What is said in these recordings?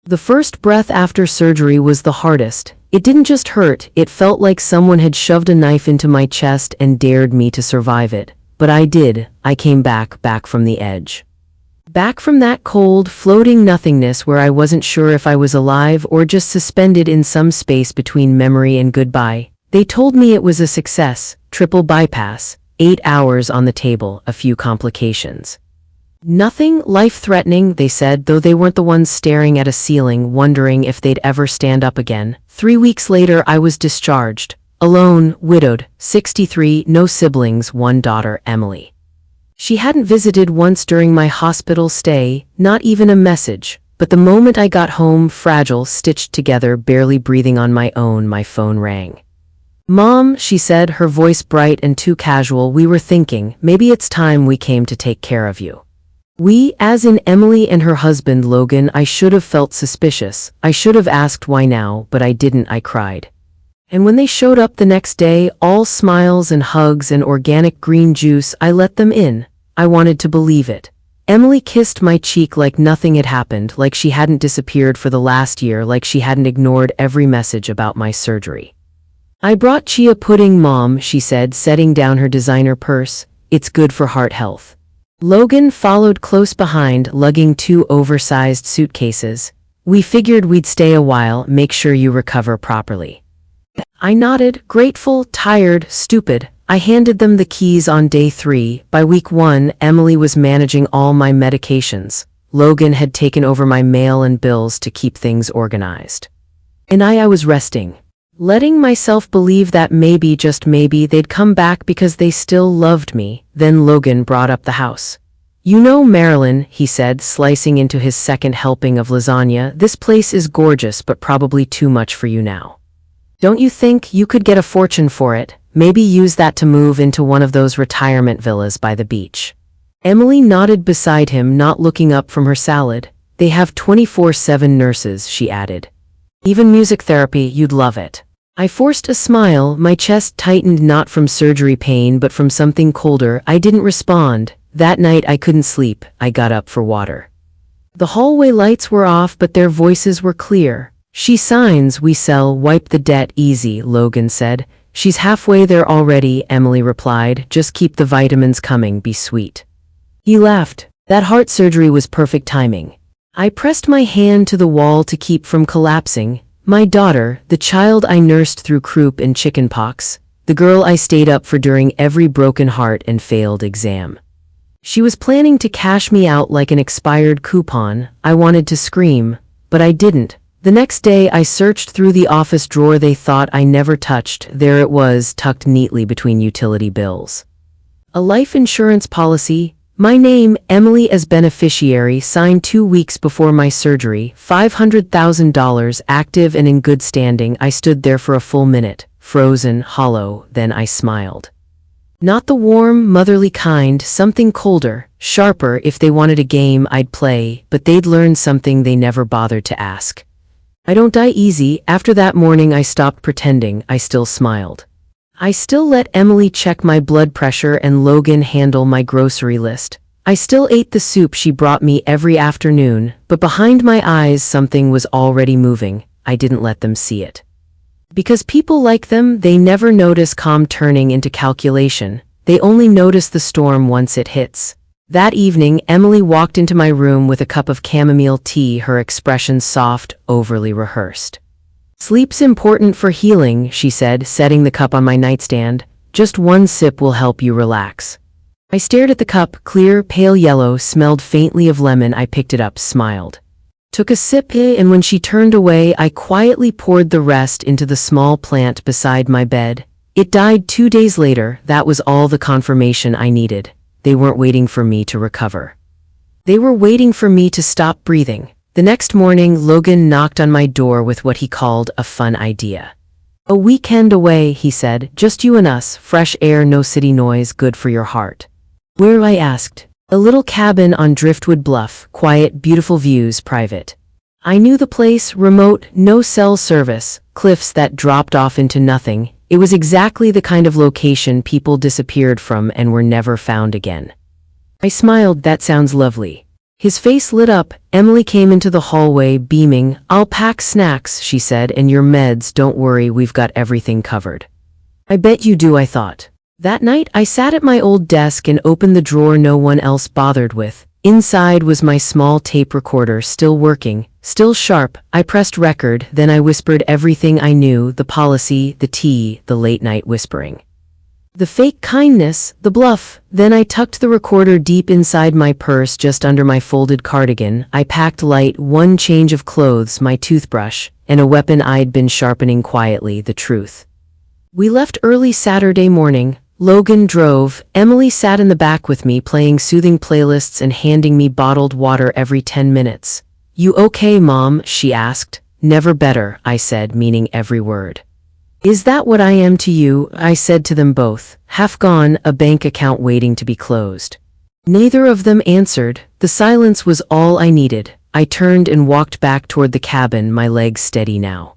The first breath after surgery was the hardest. It didn't just hurt, it felt like someone had shoved a knife into my chest and dared me to survive it. But I did. I came back from the edge. Back from that cold, floating nothingness where I wasn't sure if I was alive or just suspended in some space between memory and goodbye. They told me it was a success, triple bypass, 8 hours on the table, a few complications. Nothing life-threatening, they said, though they weren't the ones staring at a ceiling wondering if they'd ever stand up again. 3 weeks later, I was discharged. Alone, widowed, 63, no siblings, one daughter, Emily. She hadn't visited once during my hospital stay, not even a message. But the moment I got home, fragile, stitched together, barely breathing on my own, my phone rang. "Mom," she said, her voice bright and too casual, "we were thinking, maybe it's time we came to take care of you." We, as in Emily and her husband Logan. I should have felt suspicious. I should have asked why now, but I didn't. I cried. And when they showed up the next day, all smiles and hugs and organic green juice, I let them in. I wanted to believe it. Emily kissed my cheek like nothing had happened, like she hadn't disappeared for the last year, like she hadn't ignored every message about my surgery. "I brought chia pudding, Mom," she said, setting down her designer purse. "It's good for heart health." Logan followed close behind, lugging 2 oversized suitcases. "We figured we'd stay a while, make sure you recover properly." I nodded, grateful, tired, stupid. I handed them the keys on day 3. By week 1, Emily was managing all my medications. Logan had taken over my mail and bills to keep things organized. And I was resting, letting myself believe that maybe, just maybe, they'd come back because they still loved me. Then Logan brought up the house. "You know, Marilyn," he said, slicing into his second helping of lasagna, "this place is gorgeous, but probably too much for you now. Don't you think you could get a fortune for it? Maybe use that to move into one of those retirement villas by the beach." Emily nodded beside him, not looking up from her salad. "They have 24/7 nurses," she added. "Even music therapy, you'd love it." I forced a smile, my chest tightened, not from surgery pain but from something colder. I didn't respond. That night I couldn't sleep. I got up for water. The hallway lights were off, but their voices were clear. "She signs, we sell, wipe the debt easy," Logan said. "She's halfway there already," Emily replied. "Just keep the vitamins coming, be sweet." He laughed. That heart surgery was perfect timing. I pressed my hand to the wall to keep from collapsing. My daughter, the child I nursed through croup and chickenpox, the girl I stayed up for during every broken heart and failed exam. She was planning to cash me out like an expired coupon. I wanted to scream, but I didn't. The next day I searched through the office drawer they thought I never touched. There it was, tucked neatly between utility bills. A life insurance policy. My name, Emily as beneficiary, signed 2 weeks before my surgery, $500,000, active and in good standing. I stood there for a full minute, frozen, hollow, then I smiled. Not the warm, motherly kind, something colder, sharper. If they wanted a game, I'd play, but they'd learn something they never bothered to ask. I don't die easy. After that morning I stopped pretending. I still smiled. I still let Emily check my blood pressure and Logan handle my grocery list. I still ate the soup she brought me every afternoon, but behind my eyes something was already moving. I didn't let them see it. Because people like them, they never notice calm turning into calculation. They only notice the storm once it hits. That evening, Emily walked into my room with a cup of chamomile tea, her expression soft, overly rehearsed. "Sleep's important for healing," she said, setting the cup on my nightstand. "Just one sip will help you relax." I stared at the cup, clear, pale yellow, smelled faintly of lemon. I picked it up, smiled. Took a sip, and when she turned away, I quietly poured the rest into the small plant beside my bed. It died 2 days later. That was all the confirmation I needed. They weren't waiting for me to recover. They were waiting for me to stop breathing. The next morning, Logan knocked on my door with what he called a fun idea. "A weekend away," he said, "just you and us, fresh air, no city noise, good for your heart." "Where?" I asked. "A little cabin on Driftwood Bluff, quiet, beautiful views, private." I knew the place, remote, no cell service, cliffs that dropped off into nothing. It was exactly the kind of location people disappeared from and were never found again. I smiled. "That sounds lovely. His face lit up. Emily came into the hallway, beaming. "I'll pack snacks," she said, "and your meds, don't worry, we've got everything covered." "I bet you do," I thought. That night, I sat at my old desk and opened the drawer no one else bothered with. Inside was my small tape recorder, still working, still sharp. I pressed record, then I whispered everything I knew, the policy, the tea, the late-night whispering. The fake kindness, the bluff. Then I tucked the recorder deep inside my purse just under my folded cardigan. I packed light, one change of clothes, my toothbrush, and a weapon I'd been sharpening quietly, the truth. We left early Saturday morning. Logan drove. Emily sat in the back with me, playing soothing playlists and handing me bottled water every 10 minutes. "You okay, Mom?" she asked. "Never better," I said, meaning every word. "Is that what I am to you?" I said to them both. "Half gone, a bank account waiting to be closed." Neither of them answered. The silence was all I needed. I turned and walked back toward the cabin, my legs steady now.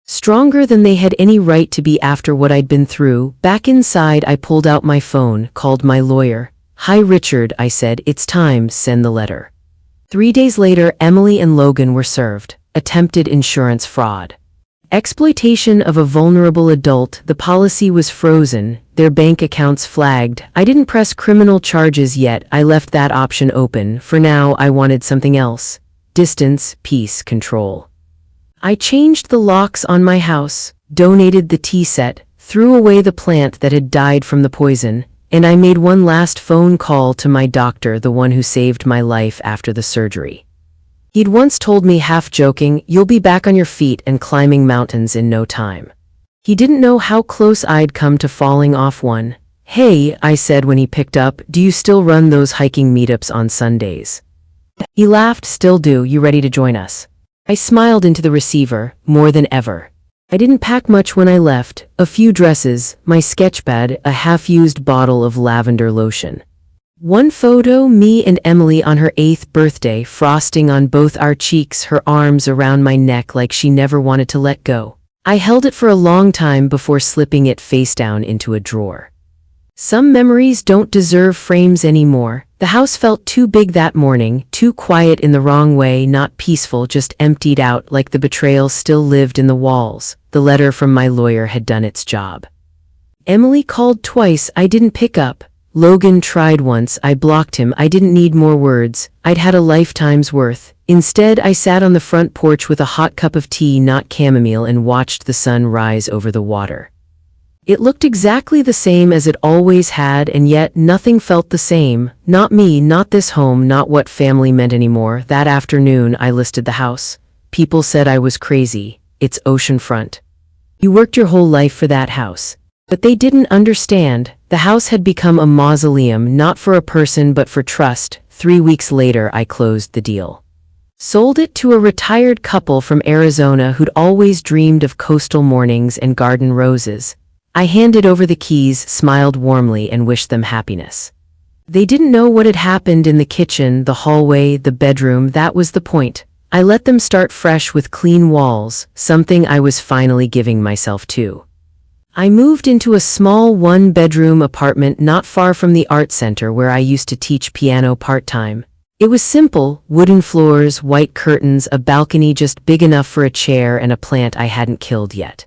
Stronger than they had any right to be after what I'd been through. Back inside, I pulled out my phone, called my lawyer. "Hi, Richard," I said. "It's time, send the letter." 3 days later, Emily and Logan were served. Attempted insurance fraud. Exploitation of a vulnerable adult. The policy was frozen, their bank accounts flagged. I didn't press criminal charges yet. I left that option open. For now, I wanted something else. Distance, peace, control. I changed the locks on my house, donated the tea set, threw away the plant that had died from the poison, and I made one last phone call to my doctor, the one who saved my life after the surgery. He'd once told me, half joking, "You'll be back on your feet and climbing mountains in no time." He didn't know how close I'd come to falling off one. "Hey," I said when he picked up, "do you still run those hiking meetups on Sundays?" He laughed. "Still do. You ready to join us?" I smiled into the receiver, more than ever. I didn't pack much when I left. A few dresses, my sketchpad, a half-used bottle of lavender lotion. One photo, me and Emily on her 8th birthday, frosting on both our cheeks, her arms around my neck like she never wanted to let go. I held it for a long time before slipping it face down into a drawer. Some memories don't deserve frames anymore. The house felt too big that morning, too quiet in the wrong way, not peaceful, just emptied out, like the betrayal still lived in the walls. The letter from my lawyer had done its job. Emily called twice, I didn't pick up. Logan tried once, I blocked him. I didn't need more words. I'd had a lifetime's worth. Instead, I sat on the front porch with a hot cup of tea, not chamomile, and watched the sun rise over the water. It looked exactly the same as it always had, and yet nothing felt the same. Not me, not this home, not what family meant anymore. That afternoon, I listed the house. People said I was crazy. It's oceanfront. You worked your whole life for that house. But they didn't understand. The house had become a mausoleum, not for a person but for trust. 3 weeks later, I closed the deal. Sold it to a retired couple from Arizona who'd always dreamed of coastal mornings and garden roses. I handed over the keys, smiled warmly, and wished them happiness. They didn't know what had happened in the kitchen, the hallway, the bedroom. That was the point. I let them start fresh with clean walls, something I was finally giving myself to. I moved into a small one-bedroom apartment not far from the art center where I used to teach piano part-time. It was simple, wooden floors, white curtains, a balcony just big enough for a chair, and a plant I hadn't killed yet.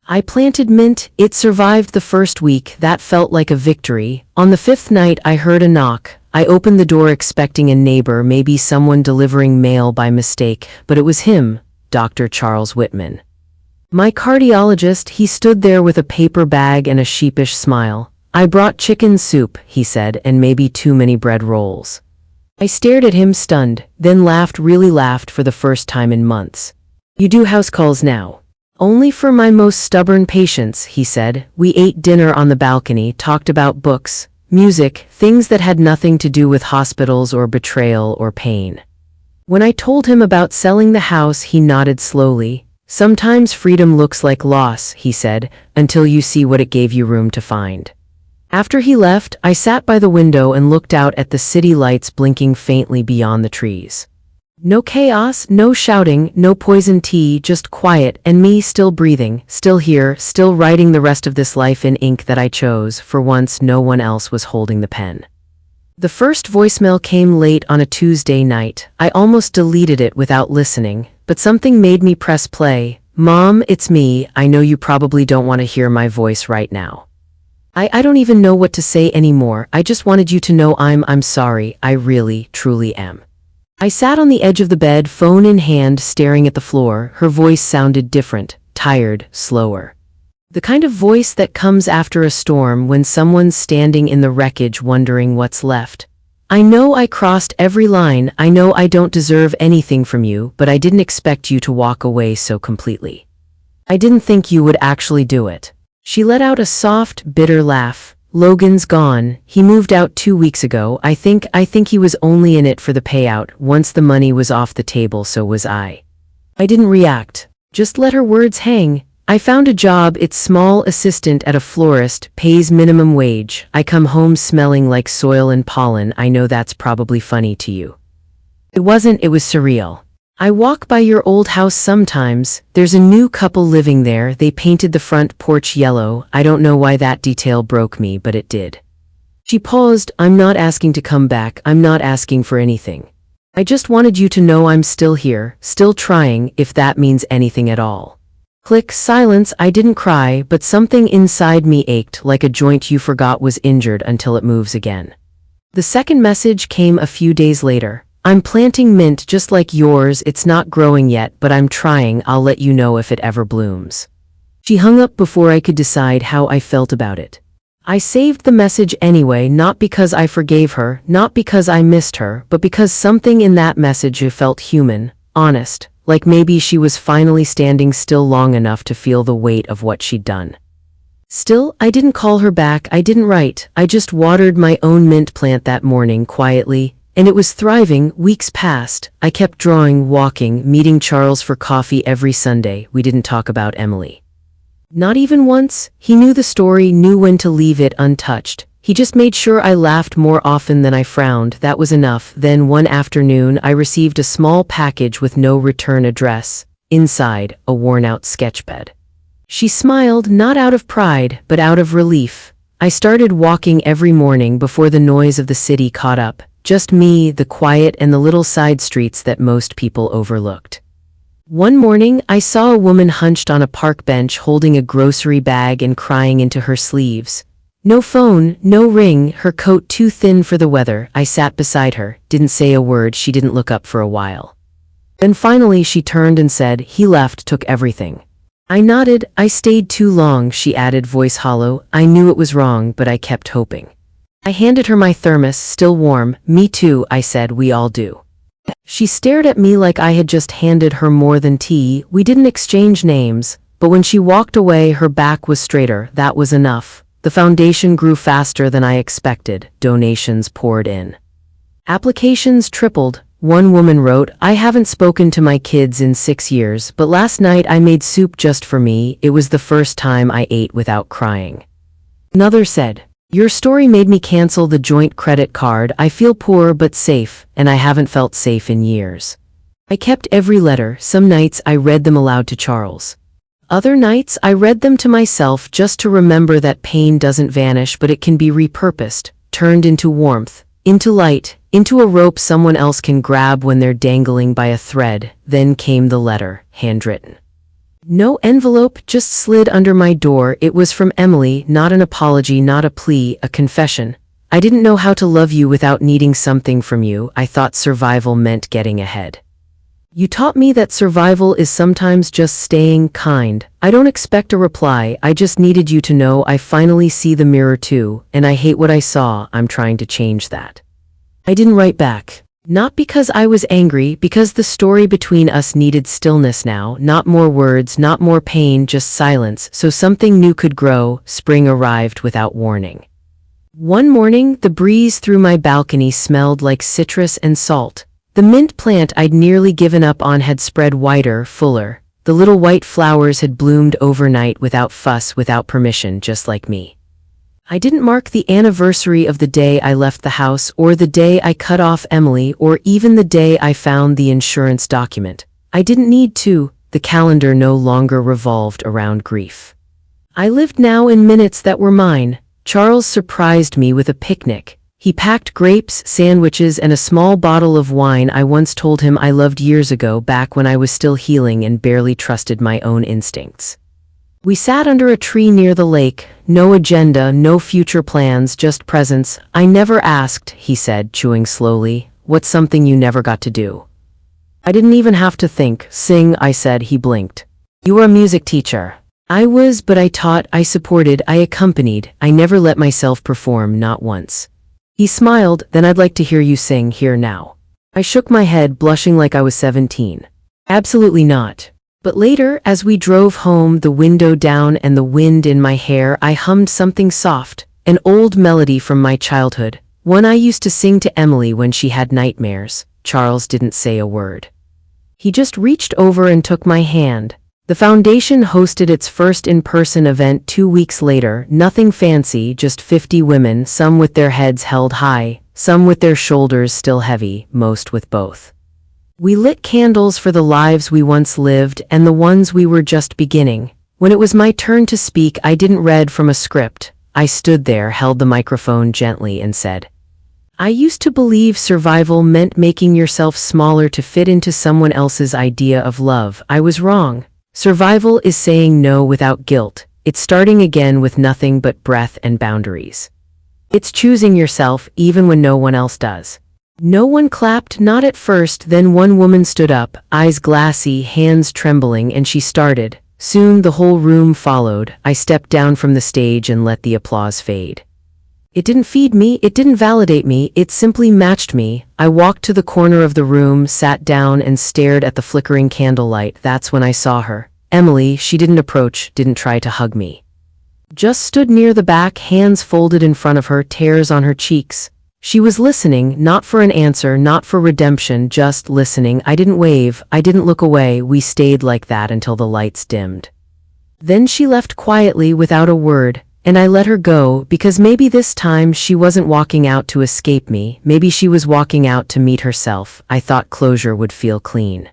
I planted mint. It survived the first week. That felt like a victory. On the 5th night, I heard a knock. I opened the door expecting a neighbor, maybe someone delivering mail by mistake, but it was him, Dr. Charles Whitman. My cardiologist. He stood there with a paper bag and a sheepish smile. "I brought chicken soup," he said, "and maybe too many bread rolls." I stared at him stunned, then laughed, really laughed for the first time in months. "You do house calls now?" "Only for my most stubborn patients," he said. We ate dinner on the balcony, talked about books, music, things that had nothing to do with hospitals or betrayal or pain. When I told him about selling the house, he nodded slowly. "Sometimes freedom looks like loss," he said, "until you see what it gave you room to find." After he left, I sat by the window and looked out at the city lights blinking faintly beyond the trees. No chaos, no shouting, no poison tea, just quiet, and me still breathing, still here, still writing the rest of this life in ink that I chose. For once, no one else was holding the pen. The first voicemail came late on a Tuesday night. I almost deleted it without listening, but something made me press play. Mom, it's me. I know you probably don't want to hear my voice right now. I don't even know what to say anymore. I just wanted you to know I'm sorry. I really, truly am. I sat on the edge of the bed, phone in hand, staring at the floor. Her voice sounded different, tired, slower. The kind of voice that comes after a storm when someone's standing in the wreckage wondering what's left. I know I crossed every line. I know I don't deserve anything from you, but I didn't expect you to walk away so completely. I didn't think you would actually do it. She let out a soft, bitter laugh. Logan's gone. He moved out 2 weeks ago. I think he was only in it for the payout. Once the money was off the table, so was I. I didn't react. Just let her words hang. I found a job. It's small assistant at a florist, pays minimum wage. I come home smelling like soil and pollen. I know that's probably funny to you. It wasn't, it was surreal. I walk by your old house sometimes. There's a new couple living there. They painted the front porch yellow. I don't know why that detail broke me, but it did. She paused. I'm not asking to come back. I'm not asking for anything. I just wanted you to know I'm still here, still trying, if that means anything at all. Click, silence. I didn't cry, but something inside me ached like a joint you forgot was injured until it moves again. The second message came a few days later. I'm planting mint just like yours. It's not growing yet, but I'm trying. I'll let you know if it ever blooms. She hung up before I could decide how I felt about it. I saved the message anyway, not because I forgave her, not because I missed her, but because something in that message felt human, honest. Like maybe she was finally standing still long enough to feel the weight of what she'd done. Still, I didn't call her back. I didn't write. I just watered my own mint plant that morning quietly, and it was thriving. Weeks passed. I kept drawing, walking, meeting Charles for coffee every Sunday. We didn't talk about Emily. Not even once. He knew the story, knew when to leave it untouched. He just made sure I laughed more often than I frowned. That was enough. Then one afternoon, I received a small package with no return address. Inside, a worn-out sketchpad. She smiled, not out of pride, but out of relief. I started walking every morning before the noise of the city caught up. Just me, the quiet, and the little side streets that most people overlooked. One morning, I saw a woman hunched on a park bench holding a grocery bag and crying into her sleeves. No phone, no ring, her coat too thin for the weather. I sat beside her, didn't say a word. She didn't look up for a while. Then finally she turned and said, "He left, took everything." I nodded. "I stayed too long," she added, voice hollow. I knew it was wrong, but I kept hoping. I handed her my thermos, still warm. "Me too," I said, "we all do." She stared at me like I had just handed her more than tea. We didn't exchange names, but when she walked away, her back was straighter. That was enough. The foundation grew faster than I expected. Donations poured in. Applications tripled. One woman wrote, "I haven't spoken to my kids in 6 years, but last night I made soup just for me. It was the first time I ate without crying." Another said, "Your story made me cancel the joint credit card. I feel poor but safe, and I haven't felt safe in years." I kept every letter. Some nights I read them aloud to Charles. Other nights I read them to myself just to remember that pain doesn't vanish, but it can be repurposed, turned into warmth, into light, into a rope someone else can grab when they're dangling by a thread. Then came the letter, handwritten. No envelope, just slid under my door. It was from Emily, not an apology, not a plea, a confession. "I didn't know how to love you without needing something from you. I thought survival meant getting ahead. You taught me that survival is sometimes just staying kind. I don't expect a reply. I just needed you to know I finally see the mirror too, and I hate what I saw. I'm trying to change that." I didn't write back. Not because I was angry, because the story between us needed stillness now. Not more words, not more pain, just silence, so something new could grow. Spring arrived without warning. One morning, the breeze through my balcony smelled like citrus and salt. The mint plant I'd nearly given up on had spread wider, fuller. The little white flowers had bloomed overnight without fuss, without permission, just like me. I didn't mark the anniversary of the day I left the house, or the day I cut off Emily, or even the day I found the insurance document. I didn't need to. The calendar no longer revolved around grief. I lived now in minutes that were mine. Charles surprised me with a picnic. He packed grapes, sandwiches, and a small bottle of wine I once told him I loved years ago, back when I was still healing and barely trusted my own instincts. We sat under a tree near the lake, no agenda, no future plans, just presence. "I never asked," he said, chewing slowly. "What's something you never got to do?" "I didn't even have to think." "Sing," I said. He blinked. "You were a music teacher." "I was, but I taught, I supported, I accompanied. I never let myself perform, not once." He smiled. "Then I'd like to hear you sing here now." I shook my head, blushing like I was 17. "Absolutely not." But later, as we drove home, the window down and the wind in my hair, I hummed something soft, an old melody from my childhood, one I used to sing to Emily when she had nightmares. Charles didn't say a word. He just reached over and took my hand. The foundation hosted its first in-person event 2 weeks later, nothing fancy, just 50 women, some with their heads held high, some with their shoulders still heavy, most with both. We lit candles for the lives we once lived and the ones we were just beginning. When it was my turn to speak, I didn't read from a script. I stood there, held the microphone gently, and said, "I used to believe survival meant making yourself smaller to fit into someone else's idea of love. I was wrong. Survival is saying no without guilt. It's starting again with nothing but breath and boundaries. It's choosing yourself even when no one else does." No one clapped, not at first. Then one woman stood up, eyes glassy, hands trembling, and she started. Soon the whole room followed. I stepped down from the stage and let the applause fade. It didn't feed me, it didn't validate me, it simply matched me. I walked to the corner of the room, sat down, and stared at the flickering candlelight. That's when I saw her. Emily. She didn't approach, didn't try to hug me. Just stood near the back, hands folded in front of her, tears on her cheeks. She was listening, not for an answer, not for redemption, just listening. I didn't wave, I didn't look away. We stayed like that until the lights dimmed. Then she left quietly without a word, and I let her go, because maybe this time she wasn't walking out to escape me. Maybe she was walking out to meet herself. I thought closure would feel clean.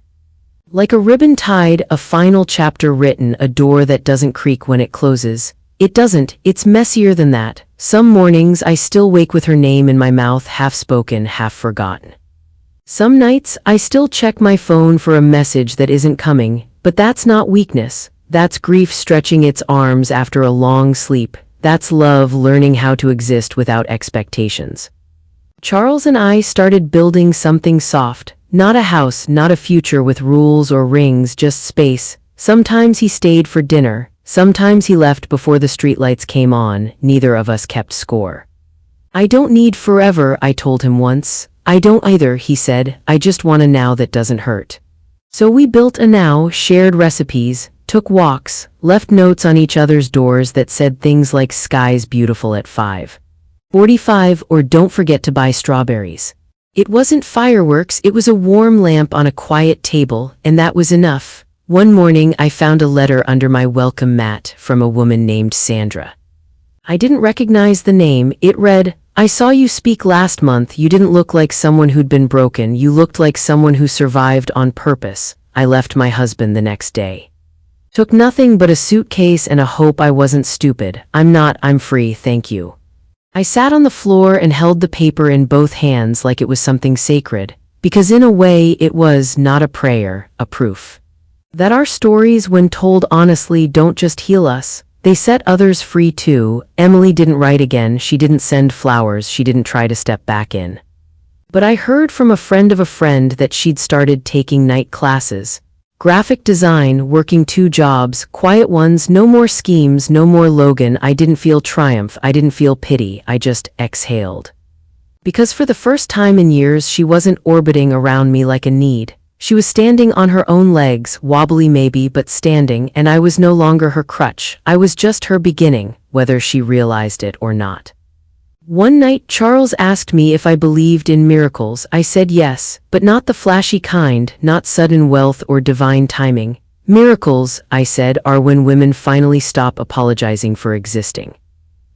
Like a ribbon tied, a final chapter written, a door that doesn't creak when it closes. It doesn't, it's messier than that. Some mornings I still wake with her name in my mouth, half spoken, half forgotten. Some nights I still check my phone for a message that isn't coming, but that's not weakness. That's grief stretching its arms after a long sleep. That's love learning how to exist without expectations. Charles and I started building something soft, not a house, not a future with rules or rings, just space. Sometimes he stayed for dinner. Sometimes he left before the streetlights came on. Neither of us kept score. "I don't need forever," I told him once. "I don't either," he said. "I just want a now that doesn't hurt." So we built a now, shared recipes, took walks, left notes on each other's doors that said things like "Sky's beautiful at 5:45" or "Don't forget to buy strawberries." It wasn't fireworks, it was a warm lamp on a quiet table, and that was enough. One morning I found a letter under my welcome mat from a woman named Sandra. I didn't recognize the name. It read, "I saw you speak last month. You didn't look like someone who'd been broken. You looked like someone who survived on purpose. I left my husband the next day. Took nothing but a suitcase and a hope I wasn't stupid. I'm not, I'm free, thank you." I sat on the floor and held the paper in both hands like it was something sacred, because in a way it was not a prayer, a proof. That our stories, when told honestly, don't just heal us, they set others free too. Emily didn't write again, she didn't send flowers, she didn't try to step back in. But I heard from a friend of a friend that she'd started taking night classes. Graphic design, working 2 jobs, quiet ones, no more schemes, no more Logan. I didn't feel triumph, I didn't feel pity, I just exhaled. Because for the first time in years she wasn't orbiting around me like a need. She was standing on her own legs, wobbly maybe, but standing, and I was no longer her crutch. I was just her beginning, whether she realized it or not. One night Charles asked me if I believed in miracles. I said yes, but not the flashy kind, not sudden wealth or divine timing. Miracles, I said, are when women finally stop apologizing for existing.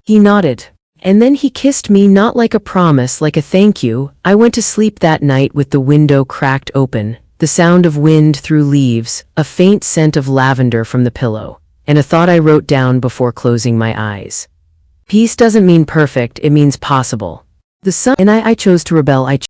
He nodded. And then he kissed me, not like a promise, like a thank you. I went to sleep that night with the window cracked open, the sound of wind through leaves, a faint scent of lavender from the pillow, and a thought I wrote down before closing my eyes. Peace doesn't mean perfect, it means possible. The sun, and I chose to rebel.